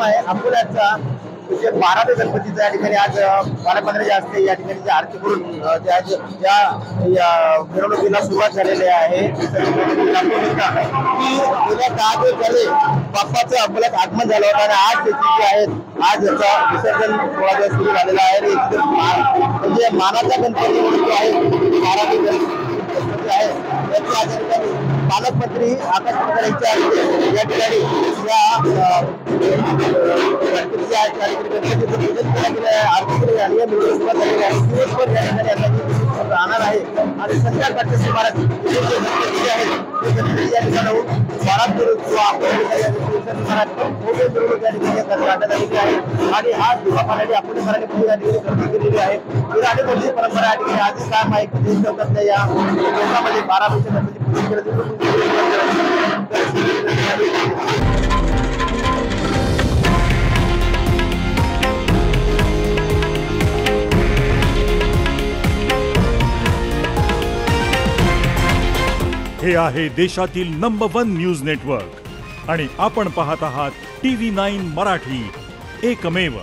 आहे अकोल्याचा जे 12 गणपतीचा या ठिकाणी आज पालकमंत्री असते या ठिकाणी आरती करून त्या मिरवणुकीला सुरुवात झालेली आहे। गेल्या 10 दिवस झाले बाप्पाचं अकोल्यात आगमन झालं होतं आणि आज त्याची जे आहे आज याचा विसर्जन सोहळा जो सुरू झालेला आहे। म्हणजे मानाचा गणपती जो आहे 12 गणपती आहे त्याच्या आज ठिकाणी पालकमंत्री आकाश पवार या ठिकाणी या गणपतीच्या गणपतीचं पूजन केलं गेलं आहे, आरती केली आहे, मिरवणूक सुरुवात झालेली आहे। दिवसभर या ठिकाणी राहणार आहे आणि संध्याकाळच्या सुमारास जे गणपती आहेत ते गणपती या ठिकाणी बारात किंवा मिरवणूक या ठिकाणी काढण्यात आलेली आहे आणि हा दिवापाण्याने आपण मराठी या ठिकाणी गर्दी केलेली आहे। आणि मोठी परंपरा या ठिकाणी आजही काम आहे की चौकातल्या या चौकामध्ये 12 वर्ष गणपती पूजन केलं हे आहे देशातील नंबर 1 न्यूज नेटवर्क आणि आपण पाहत आहात TV9 मराठी, एकमेव।